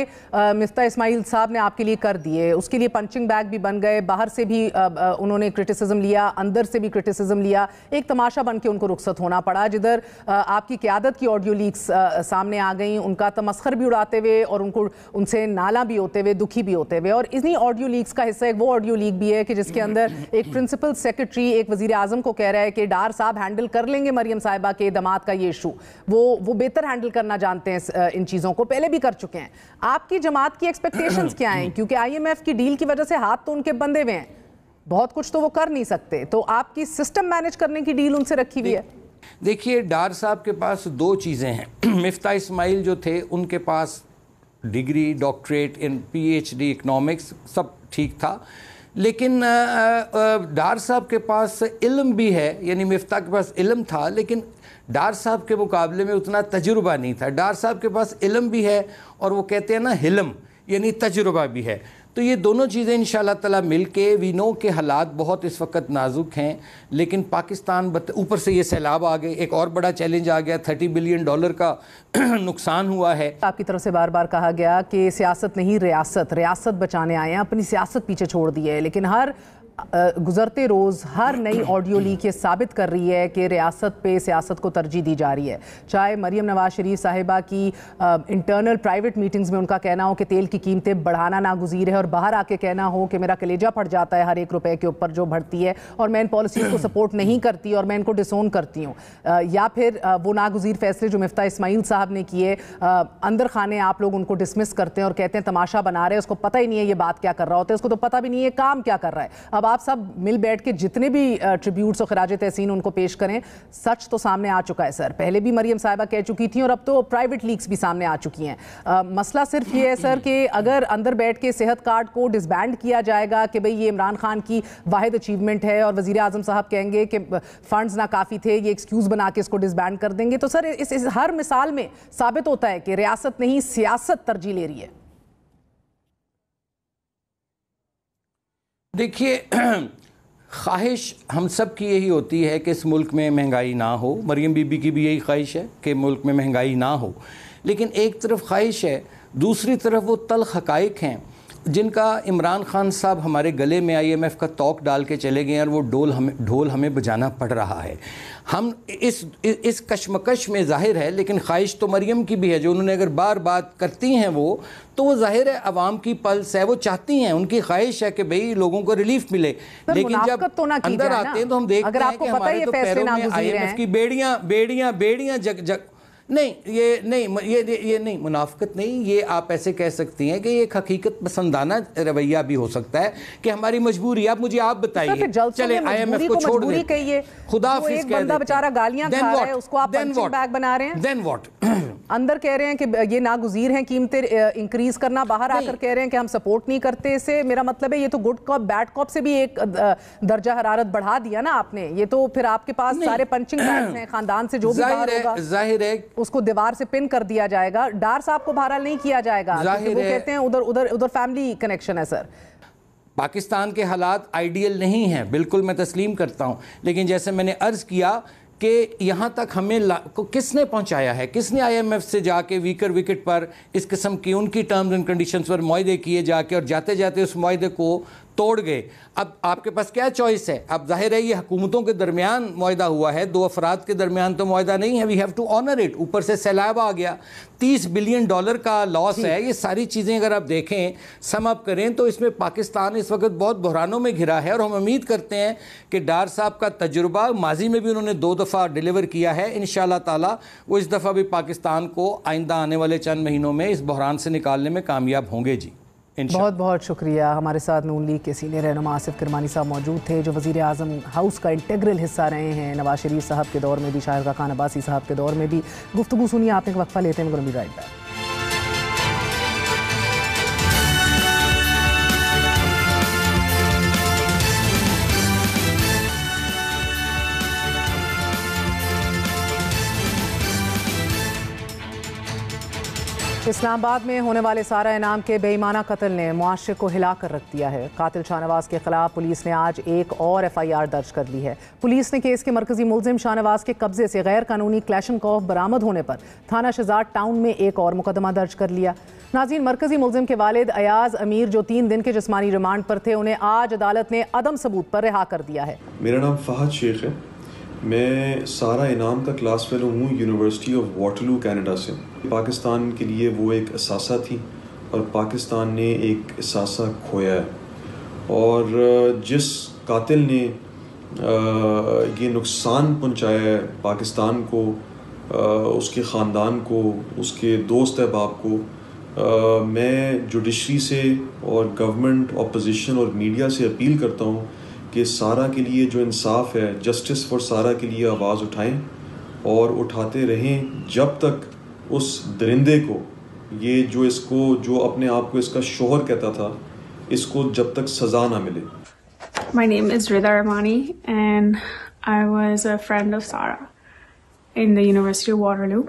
मिफ्ता इस्माइल साहब ने आपके लिए कर दिए, उसके लिए पंचिंग बैग भी बन गए, बाहर से भी उन्होंने क्रिटिसिज्म लिया, अंदर से भी क्रिटिसिज्म लिया, एक तमाशा बन के उनको रुखसत होना पड़ा। जिधर आपकी क़यादत की ऑडियो लीक्स सामने आ गई, उनका तमस्खर भी उड़ाते हुए और उनको उनसे नाला भी होते हुए, दुखी भी होते हुए। और इन्हीं ऑडियो लीक्स का हिस्सा एक वो ऑडियो लीक भी है कि जिसके अंदर एक प्रिंसिपल सेक्रेटरी एक वज़ीर आज़म को कह रहा है कि डार साहब हैंडल कर लेंगे मरियम साहिबा के दामाद का ये इशू, वो बेहतर हैंडल करना जानते हैं, इन चीज़ों को पहले भी कर चुके हैं। आपकी जमात की एक्सपेक्टेशंस क्या हैं? क्योंकि IMF की डील की वजह से हाथ तो उनके बंधे हुए हैं, बहुत कुछ तो वो कर नहीं सकते, तो आपकी सिस्टम मैनेज करने की डील उनसे रखी हुई है? देखिए, डार साहब के पास दो चीज़ें हैं। मिफ्ता इस्माइल जो थे उनके पास degree, doctorate in PhD economics सब ठीक था, लेकिन डार साहब के पास इल्म भी है, यानी मिफ्ता के पास इल्म था लेकिन डार साहब के मुकाबले में उतना तजुर्बा नहीं था। डार साहब के पास इल्म भी है और वो कहते हैं ना हिलम, यानी तजुर्बा भी है। तो ये दोनों चीज़ें इंशाल्लाह ताला मिल के, वी नो के हालात बहुत इस वक्त नाजुक हैं, लेकिन पाकिस्तान ऊपर से ये सैलाब आ गए, एक और बड़ा चैलेंज आ गया, $30 बिलियन का नुकसान हुआ है। आपकी तरफ से बार बार कहा गया कि सियासत नहीं रियासत बचाने आए हैं, अपनी सियासत पीछे छोड़ दी है, लेकिन हर गुजरते रोज़ हर नई ऑडियो लीक ये साबित कर रही है कि रियासत पे सियासत को तरजीह दी जा रही है। चाहे मरियम नवाज शरीफ साहिबा की इंटरनल प्राइवेट मीटिंग्स में उनका कहना हो कि तेल की कीमतें बढ़ाना नागुज़ीर है और बाहर आके कहना हो कि मेरा कलेजा फट जाता है हर ₹1 के ऊपर जो बढ़ती है और मैं इन पॉलिसीज़ को सपोर्ट नहीं करती और मैं इनको डिसोन करती हूँ, या फिर वो नागुज़ीर फैसले जो मिफ्ता इस्माइल साहब ने किए, अंदर खाने आप लोग उनको डिसमिस करते हैं और कहते हैं तमाशा बना रहे हैं, उसको पता ही नहीं है ये बात क्या कर रहा होता है, उसको तो पता भी नहीं है काम क्या कर रहा है। अब आप सब मिल बैठ के जितने भी ट्रिब्यूट्स और खराज तहसीन उनको पेश करें, सच तो सामने आ चुका है सर। पहले भी मरियम साहिबा कह चुकी थी और अब तो प्राइवेट लीक्स भी सामने आ चुकी हैं। मसला सिर्फ ये है सर कि अगर अंदर बैठ के सेहत कार्ड को डिसबैंड किया जाएगा कि भाई ये इमरान खान की वाहिद अचीवमेंट है और वज़ीर आज़म साहब कहेंगे कि फंड्स ना काफ़ी थे, ये एक्सक्यूज़ बना के इसको डिसबैंड कर देंगे, तो सर इस हर मिसाल में साबित होता है कि रियासत नहीं सियासत तरजीह ले रही है। देखिए, ख्वाहिश हम सब की यही होती है कि इस मुल्क में महंगाई ना हो। मरियम बीबी की भी यही ख्वाहिश है कि मुल्क में महंगाई ना हो, लेकिन एक तरफ ख्वाहिश है, दूसरी तरफ वो तल्ख हक़ाइक़ हैं जिनका इमरान खान साहब हमारे गले में IMF का तोक डाल के चले गए और वो ढोल हमें बजाना पड़ रहा है। हम इस कशमकश में ज़ाहिर है, लेकिन ख्वाहिश तो मरियम की भी है, जो उन्होंने अगर बार बात करती हैं वो ज़ाहिर है अवाम की पल्स है, वो चाहती हैं, उनकी ख्वाहिश है कि भाई लोगों को रिलीफ मिले। लेकिन जब तो अंदर आते हैं तो हम देखते हैं कि हमारे तो पैरों में IMF की बेड़ियां जग नहीं, ये नहीं मुनाफिकत नहीं, ये आप ऐसे कह सकती हैं कि ये एक हकीकत पसंदाना रवैया भी हो सकता है कि हमारी मजबूरी। आप मुझे आप बताइए, चले IMF को छोड़ दें, खुदा हाफिज़ कह देते हैं, बेचारा गालियां खा रहा है, उसको आप पंचिंग बैग बना रहे हैं, देन व्हाट? अंदर कह रहे हैं कि ये नागुज़ीर हैं कीमतें इंक्रीज करना, बाहर आकर कह रहे हैं कि हम सपोर्ट नहीं करते इसे। मेरा मतलब है ये तो गुड कॉप बैड कॉप से भी एक दर्जा हरारत बढ़ा दिया ना आपने। ये तो फिर आपके पास सारे पंचिंग बैग्स हैं, खानदान से जो भी बाहर होगा जाहिर है उसको दीवार से पिन कर दिया जाएगा, डार साहब को बहरहाल नहीं किया जाएगा, वो कहते हैं उधर फैमिली कनेक्शन है। सर, पाकिस्तान के हालात आइडियल नहीं हैं, बिल्कुल मैं तस्लीम करता हूं, लेकिन जैसे मैंने अर्ज़ किया कि यहाँ तक हमें किसने पहुँचाया है, किसने IMF से जाके वीकर विकेट पर इस किस्म की उनकी टर्म्स एंड कंडीशंस पर मुआहदे किए जाके और जाते जाते उस मुआहदे को तोड़ गए। अब आपके पास क्या चॉइस है? अब जाहिर है ये हुकूमतों के दरमियान मुआहदा हुआ है, दो अफराद के दरमियान तो मुआहदा नहीं है, we have to honour it. ऊपर से सैलाब आ गया, $30 बिलियन का लॉस है। ये सारी चीज़ें अगर आप देखें, सम अप करें तो इसमें पाकिस्तान इस वक्त बहुत बहरानों में घिरा है और हम उम्मीद करते हैं कि डार साहब का तजुर्बा माजी में भी उन्होंने 2 दफ़ा डिलीवर किया है, इंशाअल्लाह ताला वो इस दफ़ा भी पाकिस्तान को आइंदा आने वाले चंद महीनों में इस बहरान से निकालने में कामयाब होंगे जी। बहुत बहुत शुक्रिया। हमारे साथ नून लीग के सीनियर रहनुमा आसिफ किरमानी साहब मौजूद थे, जो वज़ीर आज़म हाउस का इंटेग्रल हिस्सा रहे हैं, नवाज शरीफ साहब के दौर में भी, शाहिद खान अब्बासी साहब के दौर में भी। गुफ्तगू सुनिए, आपने एक वक्फा लेते हैं, going to be right back. Islamabad में होने वाले सारा इनाम के बेईमाना कत्ल ने मुआशरे को हिला कर रख दिया है। कातिल शाहनवाज के खिलाफ पुलिस ने आज एक और FIR दर्ज कर ली है। पुलिस ने केस के मरकजी मुलजिम शाहनवाज के कब्जे से गैर कानूनी क्लैशनकॉफ बरामद होने पर थाना शहजाद टाउन में एक और मुकदमा दर्ज कर लिया। नाज़रीन, मरकजी मुलजिम के वालिद अयाज अमीर जो 3 दिन के जिस्मानी रिमांड पर थे, उन्हें आज अदालत ने अदम सबूत पर रिहा कर दिया है। मेरा नाम फहद शेख है। मैं सारा इनाम का क्लास फेलो हूँ यूनिवर्सिटी ऑफ वाटरलू कनाडा से। पाकिस्तान के लिए वो एक असासा थी और पाकिस्तान ने एक असासा खोया है। और जिस कातिल ने ये नुकसान पहुँचाया है पाकिस्तान को, उसके ख़ानदान को, उसके दोस्त अहबाब को, मैं जुडिशरी से और गवर्नमेंट, अपोजिशन और मीडिया से अपील करता हूँ कि सारा के लिए जो इंसाफ है, जस्टिस फॉर सारा के लिए आवाज़ उठाएं और उठाते रहें जब तक उस दरिंदे को, ये जो अपने आप को इसका शोहर कहता था, इसको जब तक सज़ा ना मिले। My name is Rida Rahmani and I was a friend of Sarah in the University of Waterloo.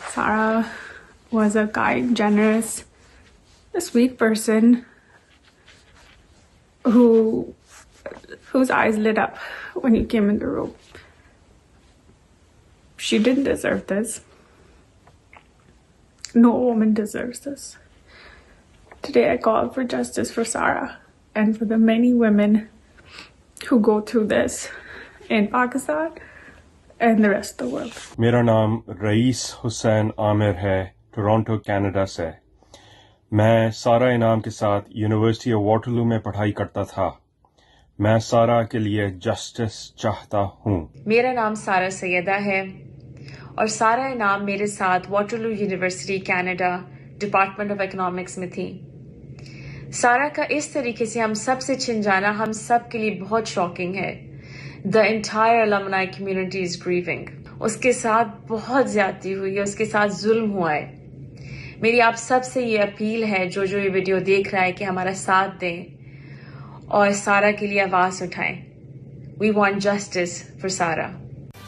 Sarah was a kind, generous, a sweet person whose eyes lit up when you came in the room. She didn't deserve this. No woman deserves this. Today I call for justice for Sarah and for the many women who go through this in Pakistan and the rest of the world. मेरा नाम rice Hussain Aamir है, Toronto Canada से। मैं सारा इनाम के साथ university of Waterloo में पढ़ाई करता था। मैं सारा के लिए जस्टिस चाहता हूँ। मेरा नाम सारा सैयदा है और सारा इनाम मेरे साथ Waterloo university Canada department of economics में थी। सारा का इस तरीके से हम सब से छिन जाना हम सब के लिए बहुत शॉकिंग है। The entire alumni community is grieving. उसके साथ बहुत ज्यादती हुई है, उसके साथ जुल्म हुआ है। मेरी आप सब से ये अपील है, जो ये वीडियो देख रहा है, कि हमारा साथ दें और सारा के लिए आवाज उठाएं। We want justice for सारा।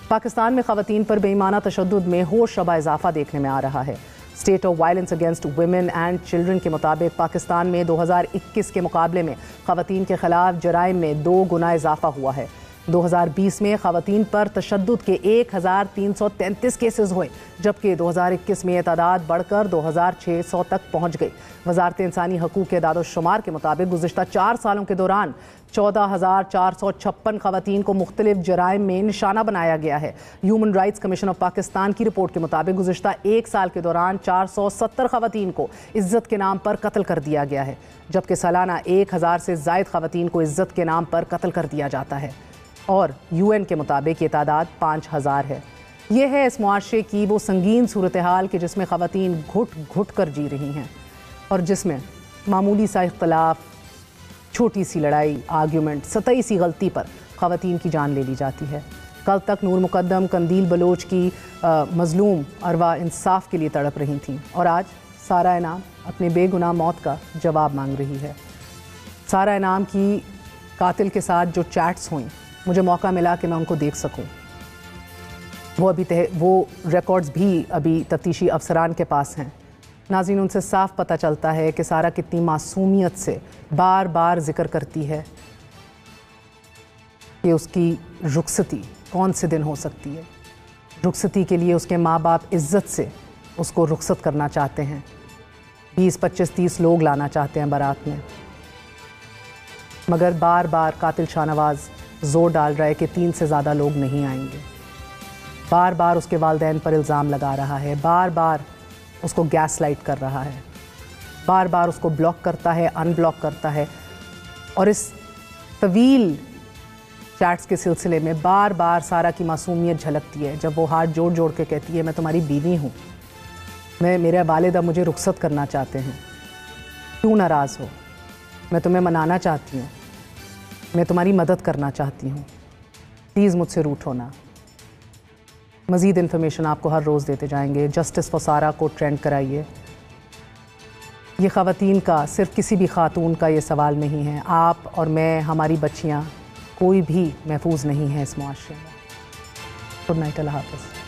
पाकिस्तान में खवातीन पर बेईमाना तशद्दुद में होश शबा इजाफा देखने में आ रहा है। State of violence against women and children के मुताबिक पाकिस्तान में 2021 के मुकाबले में खवातीन के खिलाफ जराइम में 2 गुना इजाफा हुआ है। 2020 में खवातीन पर तशद्दुद के 1333 केसेस हुए, जबकि 2021 में यह तादाद बढ़कर 2600 तक पहुँच गई। वजारत इंसानी हकूक़ के दादोशुमार के मुताबिक गुज़िश्ता 4 सालों के दौरान 14,456 खवातीन को मुख्तलिफ जराइम में निशाना बनाया गया है। Human rights commission of Pakistan की रिपोर्ट के मुताबिक गुज़िश्ता 1 साल के दौरान 470 खवातीन को इज्जत के नाम पर कत्ल कर दिया गया है, जबकि सालाना 1000 से ज़ायद खवातीन को इज्जत के नाम पर कत्ल कर दिया जाता है। और UN के मुताबिक ये तादाद 5000 है। ये है इस मुआशरे की वो संगीन सूरत हाल कि जिसमें खवातीन घुट घुट कर जी रही हैं और जिसमें मामूली सा इख्तलाफ, छोटी सी लड़ाई, आर्ग्यूमेंट, सतही सी गलती पर खवातीन की जान ले ली जाती है। कल तक नूर मुकद्दम, कंदील बलोच की मजलूम अरवा इंसाफ के लिए तड़प रही थीं और आज सारा इनाम अपने बेगुनाह मौत का जवाब मांग रही है। सारा इनाम की कातिल के साथ जो चैट्स हुई, मुझे मौका मिला कि मैं उनको देख सकूं। वो रिकॉर्ड्स भी अभी तफ्तीशी अफसरान के पास हैं। नाज़रीन, उनसे साफ पता चलता है कि सारा कितनी मासूमियत से बार बार जिक्र करती है कि उसकी रुखसती कौन से दिन हो सकती है। रुखसती के लिए उसके माँ बाप इज़्ज़त से उसको रुखसत करना चाहते हैं। 20, 25, 30 लोग लाना चाहते हैं बारात में, मगर बार बार कातिल शाहनवाज जोर डाल रहा है कि 3 से ज़्यादा लोग नहीं आएंगे। बार बार उसके वालिदैन पर इल्ज़ाम लगा रहा है, बार बार उसको गैस लाइट कर रहा है, बार बार उसको ब्लॉक करता है, अनब्लॉक करता है। और इस तवील चैट्स के सिलसिले में बार बार सारा की मासूमियत झलकती है जब वो हाथ जोड़ जोड़ के कहती है, मैं तुम्हारी बीवी हूँ, मेरे वालिद अब मुझे रुखसत करना चाहते हैं, क्यों नाराज़ हो, मैं तुम्हें मनाना चाहती हूँ, मैं तुम्हारी मदद करना चाहती हूँ, प्लीज़ मुझसे रूठ होना। मज़ीद इन्फॉर्मेशन आपको हर रोज़ देते जाएंगे। जस्टिस फॉर सारा को ट्रेंड कराइए। ये ख़वातीन का, सिर्फ किसी भी खातून का ये सवाल नहीं है। आप और मैं, हमारी बच्चियाँ, कोई भी महफूज नहीं है इस मुआशरे में। गुड नाइट, अल्लाह हाफ़िज़।